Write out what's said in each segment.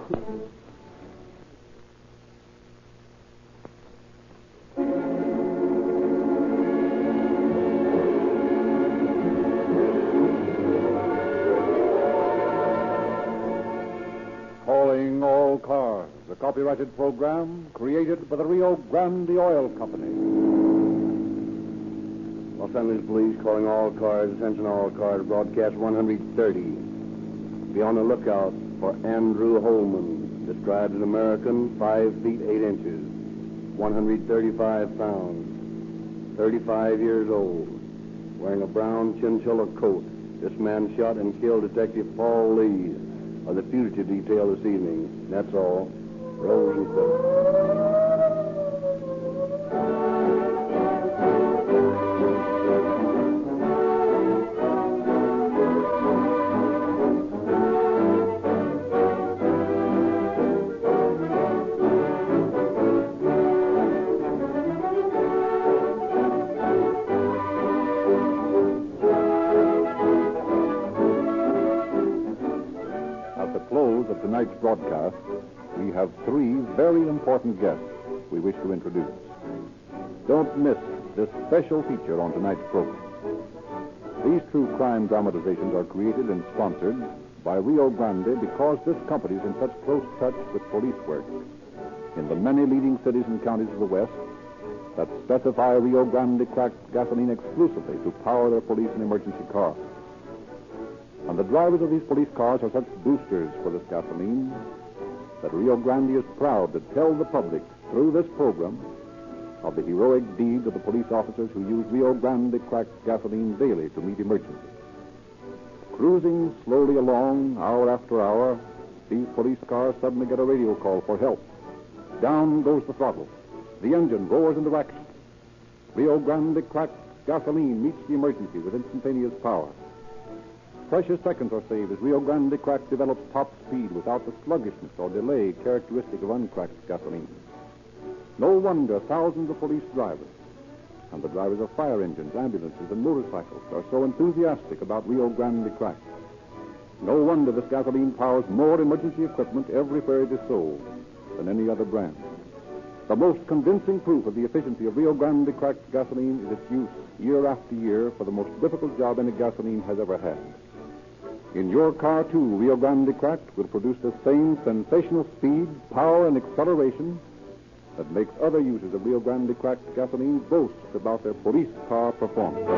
Calling All Cars, a copyrighted program created by the Rio Grande Oil Company. Los Angeles Police calling all cars. Attention all cars. Broadcast 130. Be on the lookout for Andrew Holman, described as American, 5 feet 8 inches, 135 pounds, 35 years old, wearing a brown chinchilla coat. This man shot and killed Detective Paul Lee of the fugitive detail this evening. That's all. Rosenquist. Of tonight's broadcast, we have 3 very important guests we wish to introduce. Don't miss this special feature on tonight's program. These true crime dramatizations are created and sponsored by Rio Grande because this company is in such close touch with police work in the many leading cities and counties of the West that specify Rio Grande cracked gasoline exclusively to power their police and emergency cars. And the drivers of these police cars are such boosters for this gasoline that Rio Grande is proud to tell the public through this program of the heroic deeds of the police officers who use Rio Grande cracked gasoline daily to meet emergencies. Cruising slowly along, hour after hour, these police cars suddenly get a radio call for help. Down goes the throttle. The engine roars into action. Rio Grande cracked gasoline meets the emergency with instantaneous power. Precious seconds are saved as Rio Grande cracked develops top speed without the sluggishness or delay characteristic of uncracked gasoline. No wonder thousands of police drivers and the drivers of fire engines, ambulances, and motorcycles are so enthusiastic about Rio Grande cracked. No wonder this gasoline powers more emergency equipment everywhere it is sold than any other brand. The most convincing proof of the efficiency of Rio Grande cracked gasoline is its use year after year for the most difficult job any gasoline has ever had. In your car, too, Rio Grande cracked will produce the same sensational speed, power, and acceleration that makes other users of Rio Grande cracked gasoline boast about their police car performance.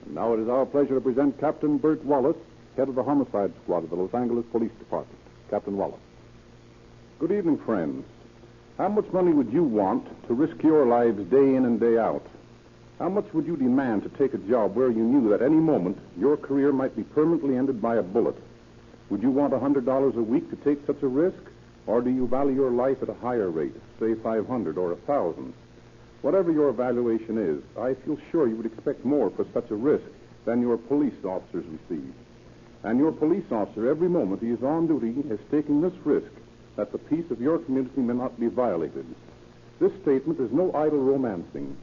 And now it is our pleasure to present Captain Bert Wallace, head of the homicide squad of the Los Angeles Police Department. Captain Wallace. Good evening, friends. How much money would you want to risk your lives day in and day out? How much would you demand to take a job where you knew that any moment your career might be permanently ended by a bullet? Would you want $100 a week to take such a risk? Or do you value your life at a higher rate, say $500 or $1,000? Whatever your valuation is, I feel sure you would expect more for such a risk than your police officers receive. And your police officer, every moment he is on duty, is taking this risk that the peace of your community may not be violated. This statement is no idle romancing.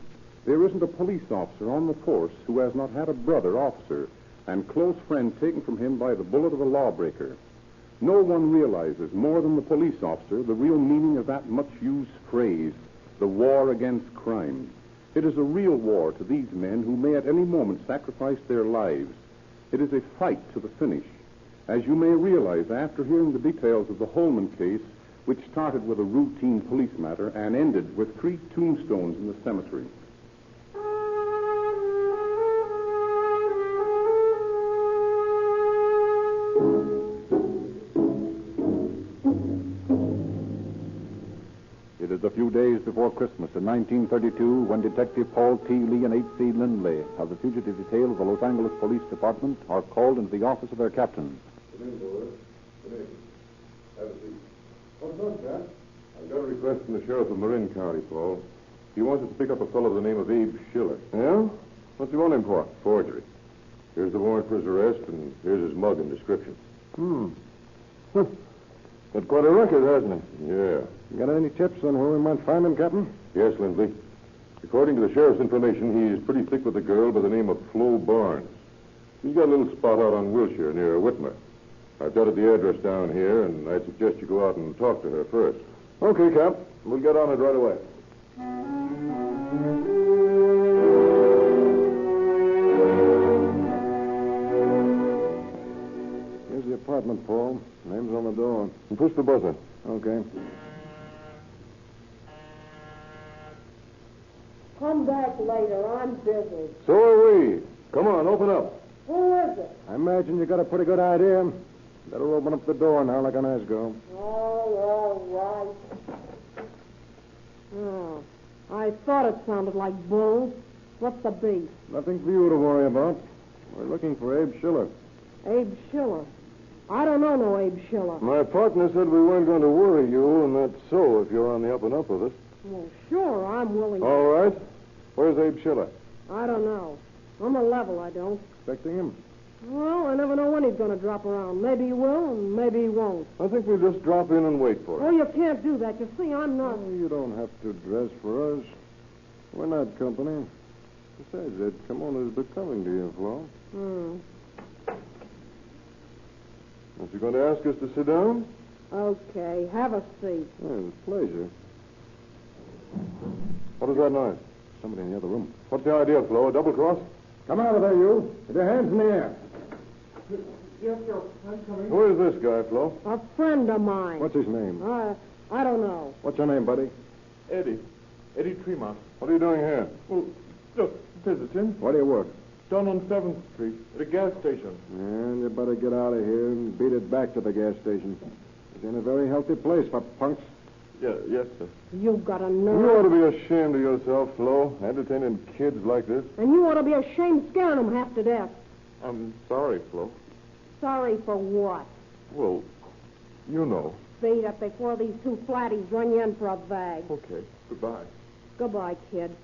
There isn't a police officer on the force who has not had a brother officer and close friend taken from him by the bullet of a lawbreaker. No one realizes more than the police officer the real meaning of that much-used phrase, the war against crime. It is a real war to these men who may at any moment sacrifice their lives. It is a fight to the finish, as you may realize after hearing the details of the Holman case, which started with a routine police matter and ended with 3 tombstones in the cemetery. It is a few days before Christmas in 1932 when Detective Paul T. Lee and H.C. Lindley of the fugitive detail of the Los Angeles Police Department are called into the office of their captain. Come in, boys. Come in. Have a seat. What's up, Jack? I've got a request from the sheriff of Marin County, Paul. He wants us to pick up a fellow by the name of Abe Schiller. Yeah? What's he want him for? Forgery. Here's the warrant for his arrest, and here's his mug and description. Got quite a record, hasn't he? Yeah. You got any tips on where we might find him, Captain? Yes, Lindley. According to the sheriff's information, he's pretty thick with a girl by the name of Flo Barnes. She's got a little spot out on Wilshire near Whitmer. I've jotted the address down here, and I'd suggest you go out and talk to her first. Okay, Cap. We'll get on it right away. Here's the apartment, Paul. Name's on the door. And push the buzzer. Okay. Come back later. I'm busy. So are we. Come on, open up. Who is it? I imagine you got a pretty good idea. Better open up the door now like an Asgo. Oh, all right. Oh, I thought it sounded like bulls. What's the beef? Nothing for you to worry about. We're looking for Abe Schiller. Abe Schiller. I don't know no Abe Schiller. My partner said we weren't going to worry you, and that's so if you're on the up and up with us. Well, sure, I'm willing. All right. Where's Abe Schiller? I don't know. On the level, I don't. Expecting him? Well, I never know when he's going to drop around. Maybe he will, and maybe he won't. I think we'll just drop in and wait for him. Oh, you can't do that. You see, I'm not. Oh, you don't have to dress for us. We're not company. Besides, they'd come on as becoming to you, Flo. Aren't you going to ask us to sit down? Okay, have a seat. Yeah, with pleasure. What is that noise? Somebody in the other room. What's the idea, Flo? A double cross? Come out of there, you. With your hands in the air. Yes, sir. I'm coming. Who is this guy, Flo? A friend of mine. What's his name? I don't know. What's your name, buddy? Eddie Tremont. What are you doing here? Well, just visiting. Where do you work? Down on 7th Street at a gas station. And you better get out of here and beat it back to the gas station. It's in a very healthy place for punks. Yeah, yes, sir. You've got a You nerve. ought to be ashamed of yourself, Flo, entertaining kids like this. And you ought to be ashamed scaring them half to death. I'm sorry, Flo. Sorry for what? Well, you know. Beat up before these two flatties run you in for a bag. Okay, goodbye. Goodbye, kid.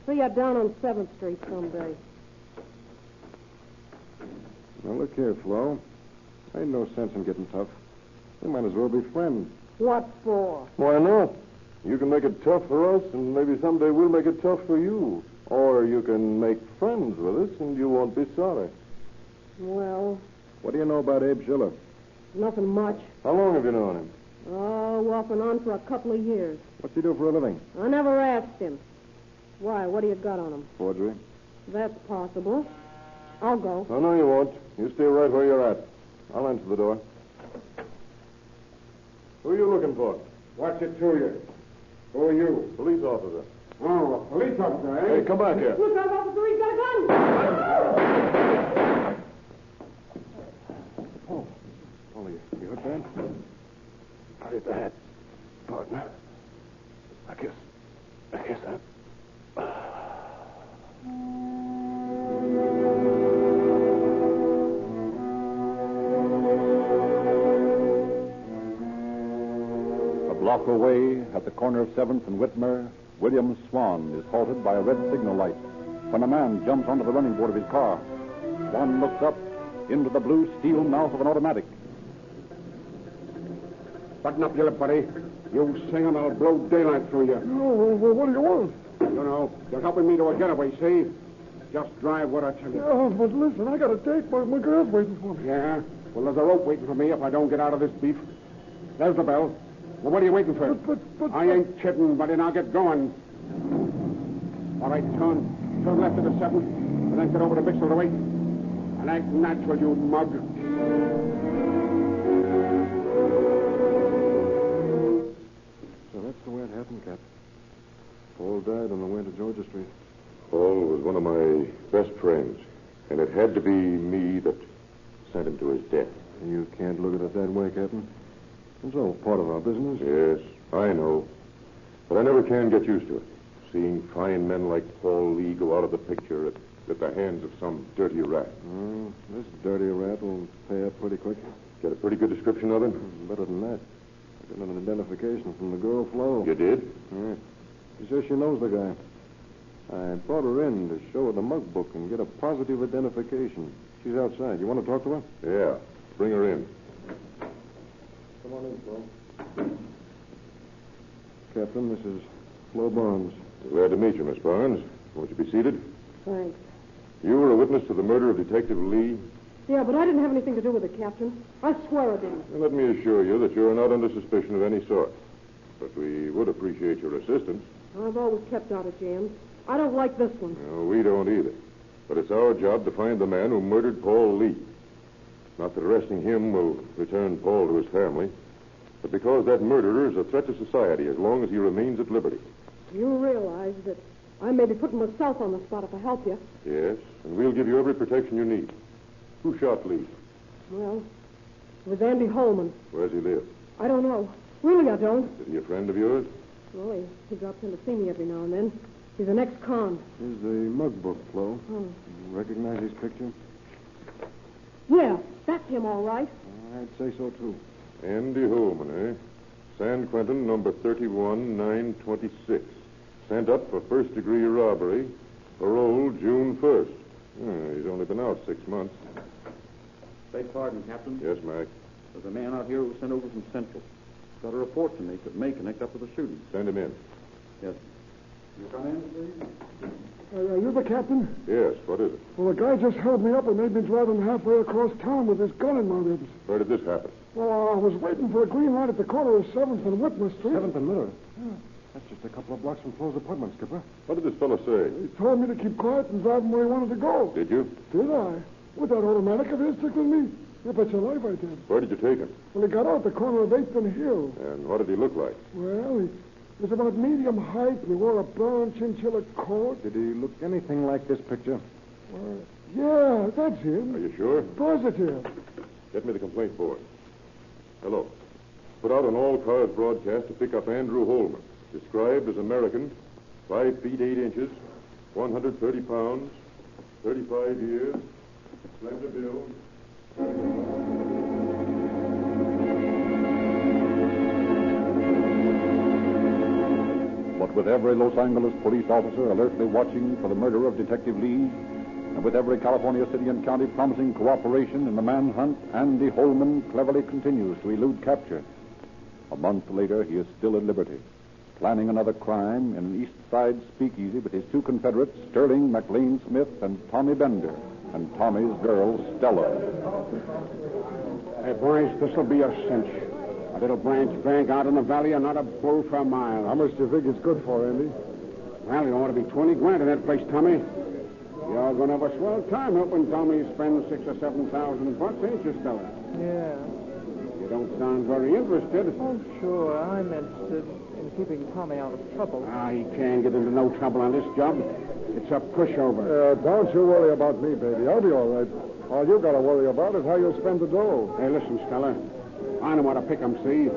See you down on 7th Street someday. Now, look here, Flo. Ain't no sense in getting tough. We might as well be friends. What for? Why not? You can make it tough for us, and maybe someday we'll make it tough for you. Or you can make friends with us, and you won't be sorry. Well, What do you know about Abe Schiller? nothing much. How long have you known him? Oh, off and on for a couple of years. What's he do for a living? I never asked him. Why, what do you got on him? Forgery. That's possible. I'll go. Oh, no, you won't. You stay right where you're at. I'll answer the door. Who are you looking for? What's it to you? Who are you? Police officer. Oh, a police officer, eh? Hey, come back here. Look out, officer, he's got a gun! Oh, you hurt that? I hit the head, partner. I guess that. A block away, at the corner of 7th and Whitmer, William Swan is halted by a red signal light when a man jumps onto the running board of his car. Swan looks up into the blue steel mouth of an automatic. Button up your lip, buddy. You sing and I'll blow daylight through you. Oh, well, what do you want? You know, you're helping me to a getaway, see? Just drive what I tell you. Oh, but listen, I got a date. My girl's waiting for me. Yeah? Well, there's a rope waiting for me if I don't get out of this beef. There's the bell. Well, what are you waiting for? But I ain't kidding, buddy. Now get going. All right, turn. Turn left to the 7th, and then get over to Bixel to wait. And act natural, you mug. So that's the way it happened, Cap. Paul died on the way to Georgia Street. Paul was one of my best friends, and it had to be me that sent him to his death. You can't look at it that way, Captain. It's all part of our business. Yes, I know. But I never can get used to it. Seeing fine men like Paul Lee go out of the picture at the hands of some dirty rat. Oh, this dirty rat will pay up pretty quick. Get a pretty good description of him? Better than that. I got an identification from the girl, Flo. You did? Yeah. She says she knows the guy. I brought her in to show her the mug book and get a positive identification. She's outside. You want to talk to her? Yeah. Bring her in. Come on in, Flo. Captain, this is Flo Barnes. Glad to meet you, Miss Barnes. Won't you be seated? Thanks. You were a witness to the murder of Detective Lee? Yeah, but I didn't have anything to do with it, Captain. I swear I didn't. And let me assure you that you're not under suspicion of any sort. But we would appreciate your assistance. I've always kept out of jams. I don't like this one. No, we don't either. But it's our job to find the man who murdered Paul Lee. Not that arresting him will return Paul to his family, but because that murderer is a threat to society as long as he remains at liberty. You realize that I may be putting myself on the spot if I help you. Yes, and we'll give you every protection you need. Who shot Lee? Well, it was Andy Holman. Where does he live? I don't know. Really, I don't. Is he a friend of yours? Well, he drops in to see me every now and then. He's an ex-con. Here's the mug book, Flo. Oh. You recognize his picture? Yeah, that's him, all right. I'd say so, too. Andy Holman, eh? San Quentin, number 31926. Sent up for first-degree robbery. Parole June 1st. He's only been out 6 months. Beg pardon, Captain. Yes, Mac. There's a man out here who was sent over from Central. He's got a report to make that may connect up with the shooting. Send him in. Yes. You come in, please. Are you the captain? Yes, what is it? Well, the guy just held me up and made me drive him halfway across town with his gun in my ribs. Where did this happen? Well, I was waiting for a green light at the corner of 7th and Whitmer Street. 7th and Miller. Yeah. That's just a couple of blocks from Flo's apartment, Skipper. What did this fellow say? He told me to keep quiet and drive him where he wanted to go. Did you? Did I? With that automatic of his tickling me? You bet your life I did. Where did you take him? Well, he got out at the corner of 8th and Hill. And what did he look like? Well, he was about medium height, and he wore a brown chinchilla coat. Did he look anything like this picture? Yeah, that's him. Are you sure? Positive. Get me the complaint board. Hello. Put out an all-cars broadcast to pick up Andrew Holman, described as American, 5 feet 8 inches, 130 pounds, 35 years, slender build. But with every Los Angeles police officer alertly watching for the murder of Detective Lee, and with every California city and county promising cooperation in the manhunt, Andy Holman cleverly continues to elude capture. A month later, he is still at liberty, planning another crime in an East Side speakeasy with his 2 Confederates, Sterling McLean Smith and Tommy Bender, and Tommy's girl, Stella. Hey, boys, this'll be a cinch. A little branch bank out in the valley and not a bull for a mile. How much do you think it's good for, Andy? Well, you ought to be 20 grand in that place, Tommy. You're going to have a swell time helping Tommy spend 6,000 or 7,000 bucks, ain't you, Stella? Yeah. You don't sound very interested. Oh, sure. I'm interested in keeping Tommy out of trouble. He can't get into no trouble on this job. It's a pushover. Don't you worry about me, baby. I'll be all right. All you got to worry about is how you'll spend the dough. Hey, listen, Stella. I know how to pick 'em, see?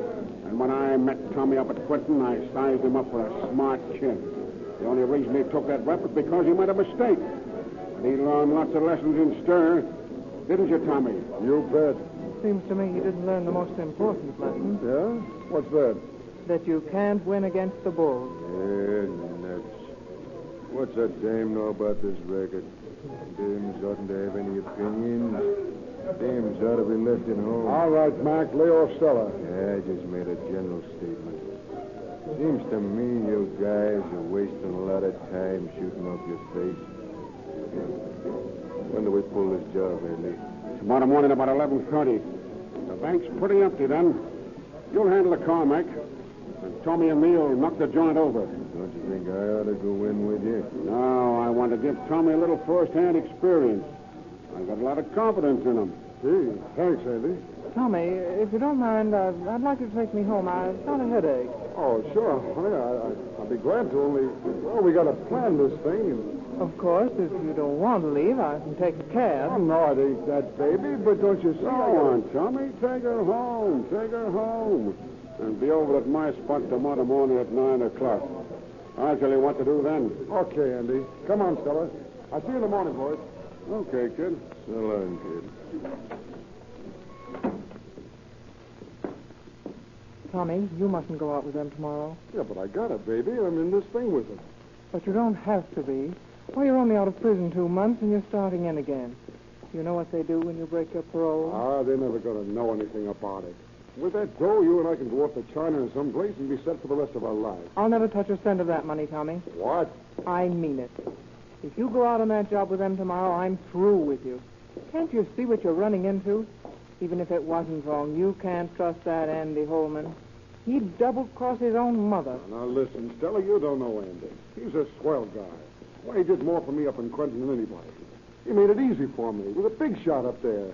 And when I met Tommy up at Quinton, I sized him up for a smart kid. The only reason he took that rep was because he made a mistake. But he learned lots of lessons in stir. Didn't you, Tommy? You bet. Seems to me he didn't learn the most important lesson. Yeah? What's that? That you can't win against the bulls. Yeah, nuts. What's that dame know about this record? Dames oughtn't to have any opinions. Dames ought to be left at home. All right, Mac, lay off Stella. Yeah, I just made a general statement. Seems to me you guys are wasting a lot of time shooting off your face. When do we pull this job, Andy? Tomorrow morning about 11:30. The bank's pretty empty then. You'll handle the car, Mac. And Tommy and me'll knock the joint over. Don't you think I ought to go in with you? No, I want to give Tommy a little first-hand experience. I got a lot of confidence in him. Gee, thanks, Andy. Tommy, if you don't mind, I'd like you to take me home. I've got a headache. Oh, sure, honey. I'll be glad to, only, well, we got to plan this thing. Of course, if you don't want to leave, I can take a cab. Oh, no, it ain't that, baby, but don't you see? Go on, Tommy. Take her home. Take her home. And be over at my spot tomorrow morning at 9 o'clock. I'll tell you what to do then. Okay, Andy. Come on, Stella. I'll see you in the morning, boys. Okay, kid. So long, kid. Tommy, you mustn't go out with them tomorrow. Yeah, but I got it, baby. I'm in this thing with them. But you don't have to be. Well, you're only out of prison 2 months, and you're starting in again. You know what they do when you break your parole? They're never going to know anything about it. With that dough, you and I can go off to China or someplace and be set for the rest of our lives. I'll never touch a cent of that money, Tommy. What? I mean it. If you go out on that job with them tomorrow, I'm through with you. Can't you see what you're running into? Even if it wasn't wrong, you can't trust that Andy Holman. He'd double-cross his own mother. Now, listen, Stella, you don't know Andy. He's a swell guy. Why, he did more for me up in Quentin than anybody. He made it easy for me. He was a big shot up there.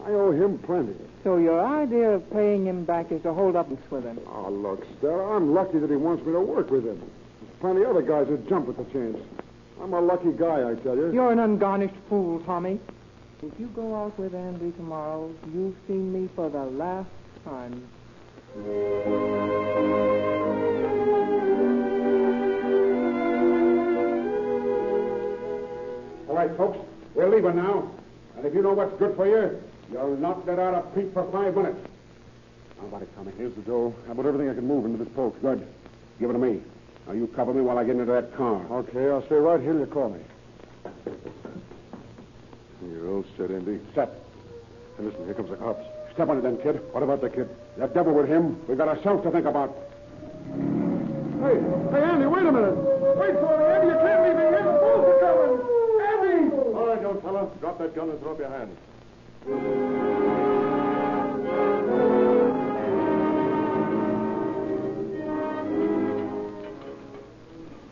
I owe him plenty. So your idea of paying him back is to hold up with him? Oh, look, Stella, I'm lucky that he wants me to work with him. There's plenty of other guys that jump at the chance. I'm a lucky guy, I tell you. You're an ungarnished fool, Tommy. If you go out with Andy tomorrow, you've seen me for the last time. All right, folks, we're leaving now. And if you know what's good for you, you'll not let out a peep for 5 minutes. Now, about it, Tommy. Here's the dough. I put everything I can move into this poke. Good. Give it to me. Now, you cover me while I get into that car. Okay, I'll stay right here till you call me. You're all set, Andy. Set. And listen, here comes the cops. Step on it then, kid. What about the kid? The devil with him. We've got ourselves to think about. Hey, Andy, wait a minute. Wait for me, Andy. You can't leave me here. The bulls are coming. Andy! All right, young fella. Drop that gun and throw up your hands.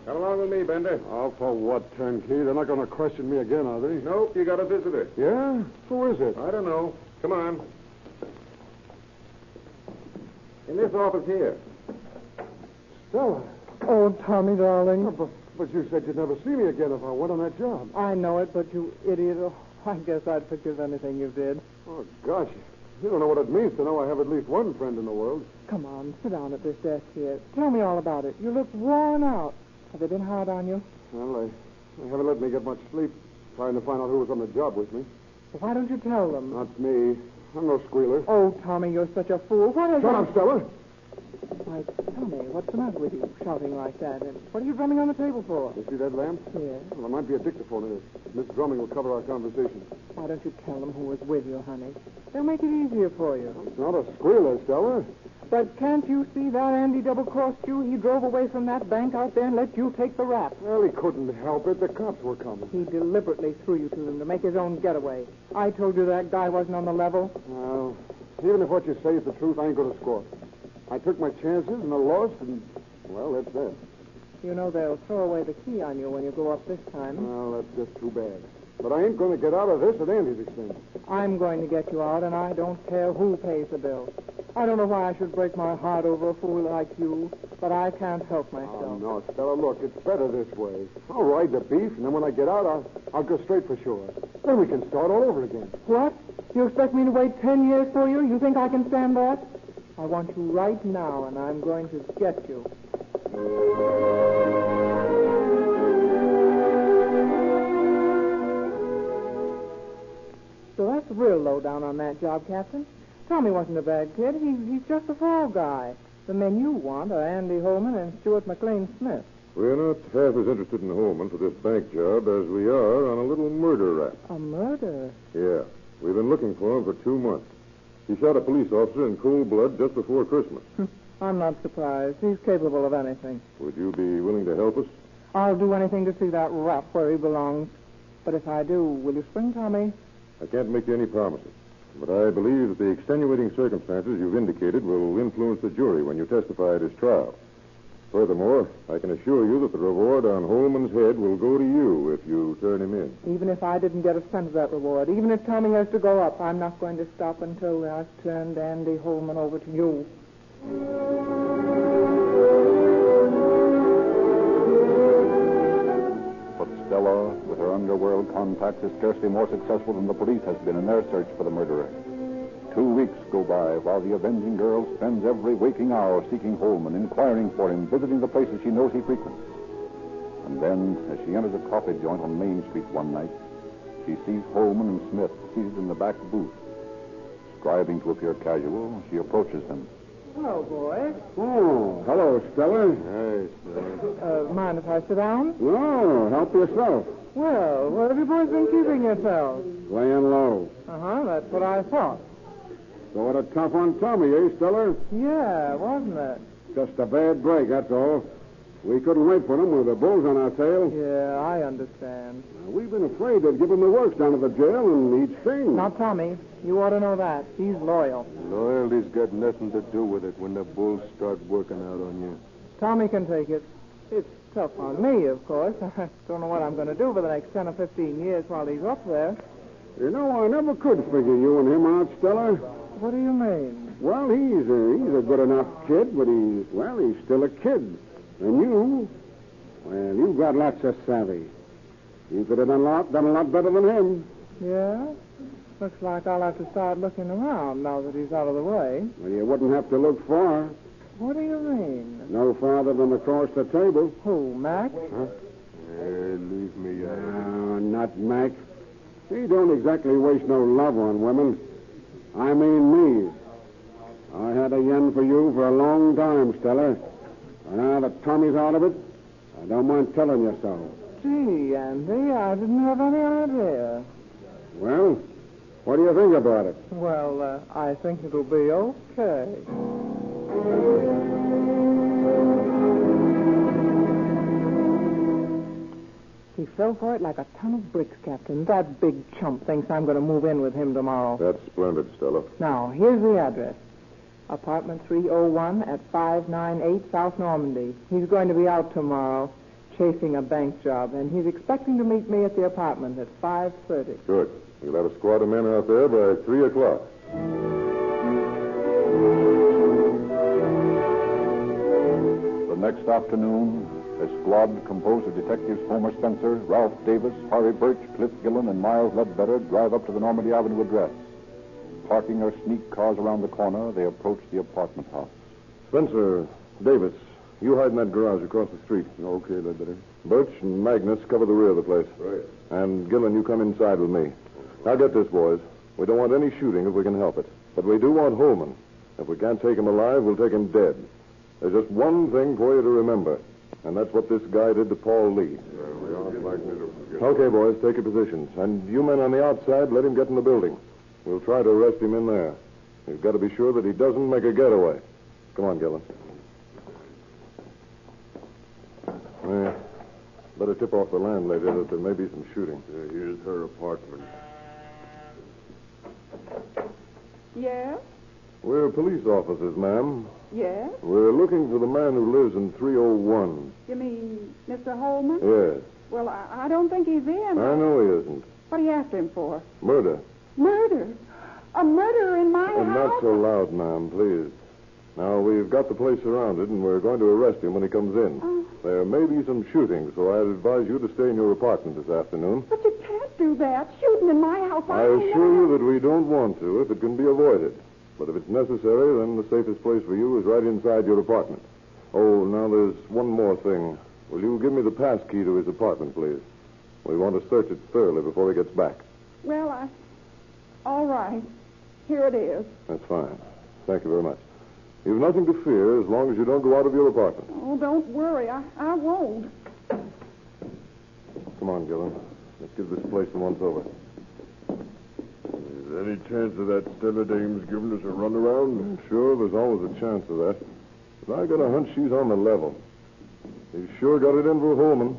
Come along with me, Bender. Oh, for what, turnkey? They're not going to question me again, are they? Nope, you got a visitor. Yeah? Who is it? I don't know. Come on. In this office here. Stella. Oh, Tommy, darling. But you said you'd never see me again if I went on that job. I know it, but you idiot. Oh, I guess I'd forgive anything you did. Oh, gosh. You don't know what it means to know I have at least one friend in the world. Come on, sit down at this desk here. Tell me all about it. You look worn out. Have they been hard on you? Well, they haven't let me get much sleep trying to find out who was on the job with me. Well, why don't you tell them? Not me. I'm no squealer. Oh, Tommy, you're such a fool. What is Shut that? up, Stella. Why, tell me, what's the matter with you, shouting like that? And what are you drumming on the table for? You see that lamp? Yes. Well, there might be a dictaphone in it. Miss Drumming will cover our conversation. Why don't you tell them who was with you, honey? They'll make it easier for you. It's not a squealer, Stella. But can't you see that Andy double-crossed you? He drove away from that bank out there and let you take the rap. Well, he couldn't help it. The cops were coming. He deliberately threw you to them to make his own getaway. I told you that guy wasn't on the level. Well, even if what you say is the truth, I ain't going to score. I took my chances and I lost, and, well, that's that. You know they'll throw away the key on you when you go up this time. Well, that's just too bad. But I ain't going to get out of this at Andy's expense. I'm going to get you out, and I don't care who pays the bill. I don't know why I should break my heart over a fool like you, but I can't help myself. Oh, no, Stella, look, it's better this way. I'll ride the beef, and then when I get out, I'll go straight for shore. Then we can start all over again. What? You expect me to wait 10 years for you? You think I can stand that? I want you right now, and I'm going to get you. So that's the real lowdown on that job, Captain. Tommy wasn't a bad kid. He's just a fall guy. The men you want are Andy Holman and Stuart McLean Smith. We're not half as interested in Holman for this bank job as we are on a little murder rap. A murder? Yeah. We've been looking for him for 2 months. He shot a police officer in cold blood just before Christmas. I'm not surprised. He's capable of anything. Would you be willing to help us? I'll do anything to see that rap where he belongs. But if I do, will you spring Tommy? I can't make you any promises. But I believe that the extenuating circumstances you've indicated will influence the jury when you testify at his trial. Furthermore, I can assure you that the reward on Holman's head will go to you if you turn him in. Even if I didn't get a cent of that reward, even if Tommy has to go up, I'm not going to stop until I've turned Andy Holman over to you. But Stella, with her underworld contacts, is scarcely more successful than the police has been in their search for the murderer. 2 weeks go by while the avenging girl spends every waking hour seeking Holman, inquiring for him, visiting the places she knows he frequents. And then, as she enters a coffee joint on Main Street one night, she sees Holman and Smith seated in the back booth. Striving to appear casual, she approaches them. Hello, boys. Oh, hello, Stella. Hey, Stella. Mind if I sit down? No, help yourself. Well, what have you boys been keeping yourselves? Laying low. That's what I thought. So what a tough on Tommy, eh, Stella? Yeah, wasn't it? Just a bad break, that's all. We couldn't wait for them with the bulls on our tail. Yeah, I understand. We've been afraid they'd give him the works down at the jail and he'd sting. Now, Tommy, you ought to know that. He's loyal. Loyalty's got nothing to do with it when the bulls start working out on you. Tommy can take it. It's tough on me, of course. I don't know what I'm going to do for the next 10 or 15 years while he's up there. You know, I never could figure you and him out, Stella. What do you mean? Well, he's a good enough kid, but he's still a kid. And you've got lots of savvy. You could have done a lot better than him. Yeah? Looks like I'll have to start looking around now that he's out of the way. Well, you wouldn't have to look far. What do you mean? No farther than across the table. Who, Mac? Huh? Leave me out of it. No, not Mac. He don't exactly waste no love on women. I mean me. I had a yen for you for a long time, Stella. And now that Tommy's out of it, I don't mind telling you so. Gee, Andy, I didn't have any idea. Well, what do you think about it? Well, I think it'll be okay. He fell for it like a ton of bricks, Captain. That big chump thinks I'm going to move in with him tomorrow. That's splendid, Stella. Now, here's the address. Apartment 301 at 598 South Normandy. He's going to be out tomorrow chasing a bank job, and he's expecting to meet me at the apartment at 5:30. Good. You'll have a squad of men out there by 3 o'clock. The next afternoon, a squad composed of Detectives Homer Spencer, Ralph Davis, Harvey Birch, Cliff Gillen, and Miles Ledbetter drive up to the Normandy Avenue address. Parking their sneak cars around the corner, they approach the apartment house. Spencer, Davis, you hide in that garage across the street. Okay, Ledbetter. Birch and Magnus cover the rear of the place. Right. And Gillen, you come inside with me. Now get this, boys. We don't want any shooting if we can help it. But we do want Holman. If we can't take him alive, we'll take him dead. There's just one thing for you to remember, and that's what this guy did to Paul Lee. We aren't likely to forget. Okay, boys, take your positions. And you men on the outside, let him get in the building. We'll try to arrest him in there. We've got to be sure that he doesn't make a getaway. Come on, Gillen. Better tip off the landlady that there may be some shooting. Here's her apartment. Yes? We're police officers, ma'am. Yes? We're looking for the man who lives in 301. You mean Mr. Holman? Yes. Well, I don't think he's in. I know he isn't. What are you after him for? Murder. Murder? A murder in my And house? not so loud, ma'am, please. Now, we've got the place surrounded, and we're going to arrest him when he comes in. There may be some shooting, so I'd advise you to stay in your apartment this afternoon. But you can't do that. Shooting in my house. I assure you that we don't want to if it can be avoided. But if it's necessary, then the safest place for you is right inside your apartment. Oh, now there's one more thing. Will you give me the pass key to his apartment, please? We want to search it thoroughly before he gets back. Well, all right. Here it is. That's fine. Thank you very much. You've nothing to fear as long as you don't go out of your apartment. Oh, don't worry. I won't. Come on, Gillen. Let's give this place a once-over. Is there any chance of that Stella dame's giving us a runaround? Sure, there's always a chance of that. But I got a hunch she's on the level. He's sure got it in for Holman.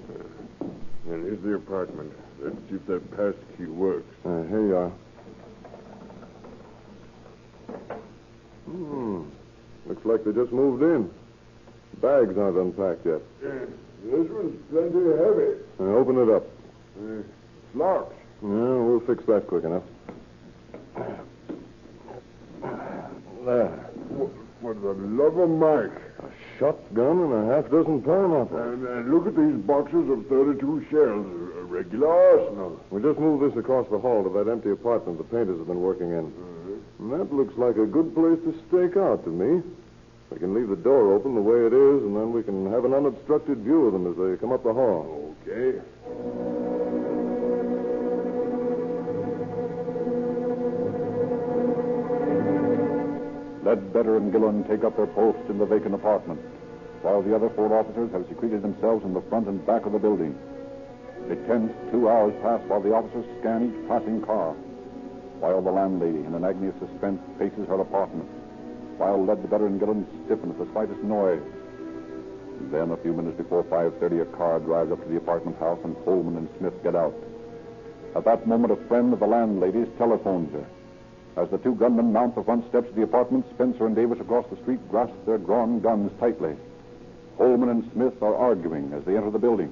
And here's the apartment. Let's see if that pass key works. Here you are. Looks like they just moved in. Bags aren't unpacked yet. This one's plenty heavy. Open it up. It's locked. Yeah, we'll fix that quick enough. There. For the love of Mike. A shotgun and a half-dozen pineapples. And look at these boxes of 32 shells. A regular arsenal. We just moved this across the hall to that empty apartment the painters have been working in. And that looks like a good place to stake out to me. We can leave the door open the way it is, and then we can have an unobstructed view of them as they come up the hall. Okay. Ledbetter and Gillen take up their posts in the vacant apartment, while the other 4 officers have secreted themselves in the front and back of the building. A tense 2 hours pass while the officers scan each passing car, while the landlady, in an agony of suspense, faces her apartment, while Ledbetter and Gillen stiffen at the slightest noise. Then, a few minutes before 5:30, a car drives up to the apartment house, and Holman and Smith get out. At that moment, a friend of the landlady's telephones her. As the two gunmen mount the front steps of the apartment, Spencer and Davis across the street grasp their drawn guns tightly. Holman and Smith are arguing as they enter the building.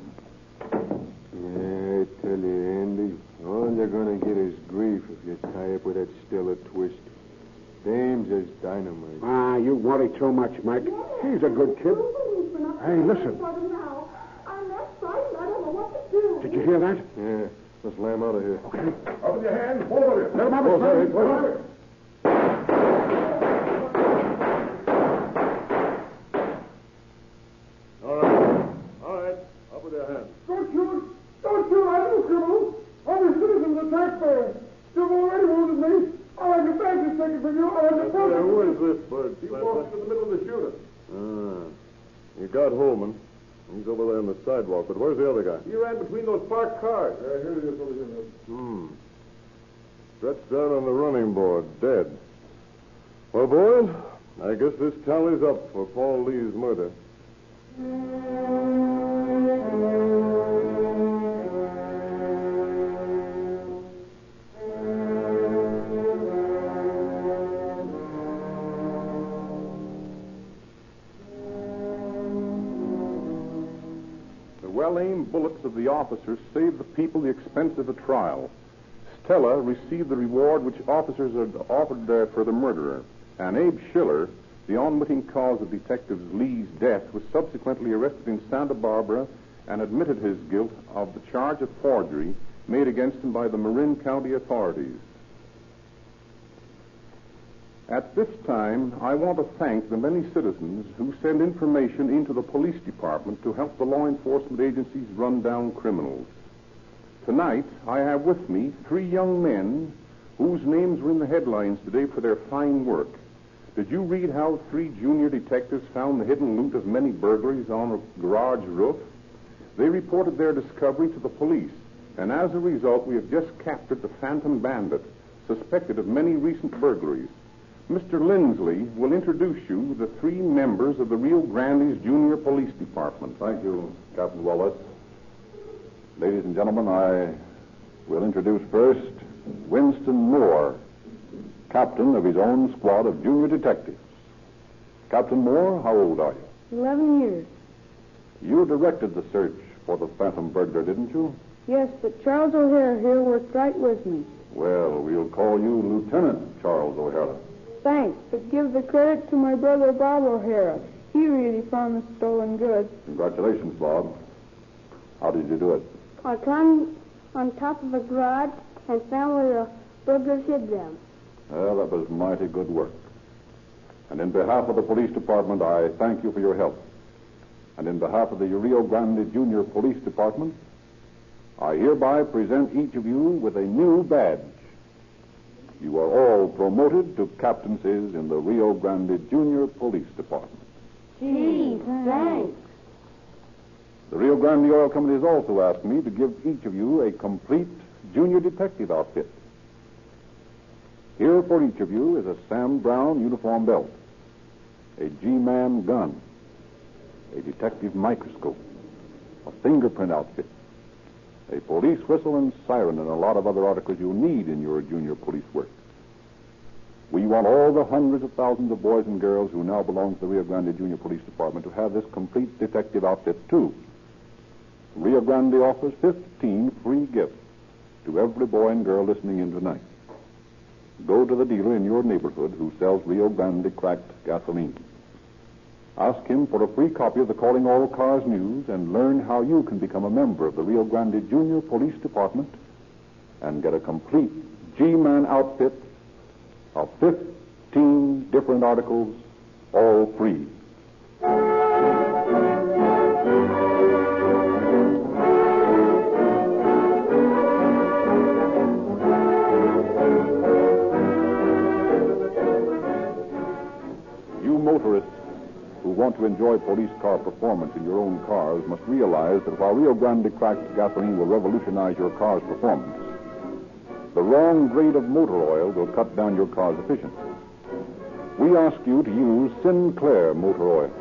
Yeah, I tell you, Andy, all you're going to get is grief if you tie up with that Stella Twist. Dame's as dynamite. Ah, you worry too much, Mike. She's a good kid. Hey, listen. I'm that frightened. I don't know what to do. Did you hear that? Yeah, let's lam out of here. Okay. Up with your hands, both of you. Let him have Both it, of you. son. All right, up with your hands. Don't shoot! Don't shoot! I do criminals! I'm a citizen of the taxpayer. You've already wounded me. I like a fancy ticket from you. I like a Who is this bird? He walks to the middle of the shooting. You got Holman. He's over there on the sidewalk, but where's the other guy? He ran between those parked cars. Here he is over here. Stretched out on the running board, dead. Well, boys, I guess this tally's up for Paul Lee's murder. The well-aimed bullets of the officers saved the people the expense of a trial. Stella received the reward which officers had offered for the murderer, and Abe Schiller, the unwitting cause of Detective Lee's death, was subsequently arrested in Santa Barbara and admitted his guilt of the charge of forgery made against him by the Marin County authorities. At this time, I want to thank the many citizens who send information into the police department to help the law enforcement agencies run down criminals. Tonight, I have with me 3 young men whose names were in the headlines today for their fine work. Did you read how 3 junior detectives found the hidden loot of many burglaries on a garage roof? They reported their discovery to the police, and as a result, we have just captured the Phantom Bandit, suspected of many recent burglaries. Mr. Lindsley will introduce you the 3 members of the Rio Grande's Junior Police Department. Thank you, Captain Wallace. Ladies and gentlemen, I will introduce first Winston Moore, captain of his own squad of junior detectives. Captain Moore, how old are you? 11 years. You directed the search for the phantom burglar, didn't you? Yes, but Charles O'Hara here worked right with me. Well, we'll call you Lieutenant Charles O'Hara. Thanks, but give the credit to my brother Bob O'Hara. He really found the stolen goods. Congratulations, Bob. How did you do it? I climbed on top of a garage and found where the burglars hid them. Well, that was mighty good work. And in behalf of the police department, I thank you for your help. And in behalf of the Rio Grande Junior Police Department, I hereby present each of you with a new badge. You are all promoted to captaincies in the Rio Grande Junior Police Department. Gee, thanks. The Rio Grande Oil Company has also asked me to give each of you a complete junior detective outfit. Here for each of you is a Sam Brown uniform belt, a G-Man gun, a detective microscope, a fingerprint outfit, a police whistle and siren, and a lot of other articles you'll need in your junior police work. We want all the hundreds of thousands of boys and girls who now belong to the Rio Grande Junior Police Department to have this complete detective outfit, too. Rio Grande offers 15 free gifts to every boy and girl listening in tonight. Go to the dealer in your neighborhood who sells Rio Grande cracked gasoline. Ask him for a free copy of the Calling All Cars News and learn how you can become a member of the Rio Grande Junior Police Department and get a complete G-Man outfit of 15 different articles, all free. You motorists who want to enjoy police car performance in your own cars must realize that while Rio Grande cracked gasoline will revolutionize your car's performance, the wrong grade of motor oil will cut down your car's efficiency. We ask you to use Sinclair motor oil.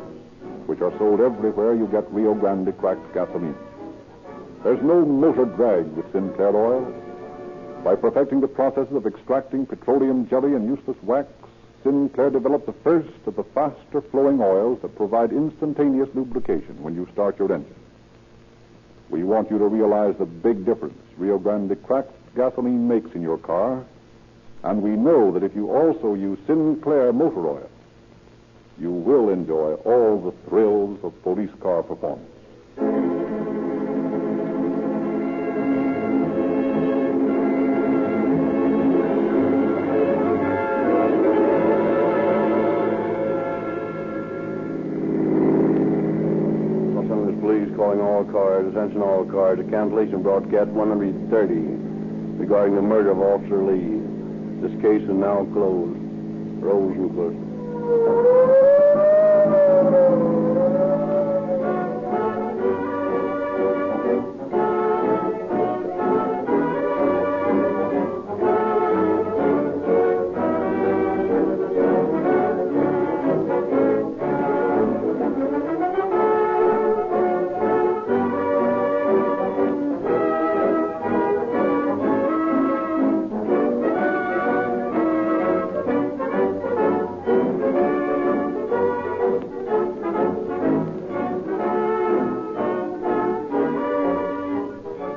which are sold everywhere you get Rio Grande cracked gasoline. There's no motor drag with Sinclair oil. By perfecting the processes of extracting petroleum jelly and useless wax, Sinclair developed the first of the faster-flowing oils that provide instantaneous lubrication when you start your engine. We want you to realize the big difference Rio Grande cracked gasoline makes in your car, and we know that if you also use Sinclair motor oil, you will enjoy all the thrills of police car performance. Calling all cars, attention all cars, to cancellation broadcast 130 regarding the murder of Officer Lee. This case is now closed. Rosenquist.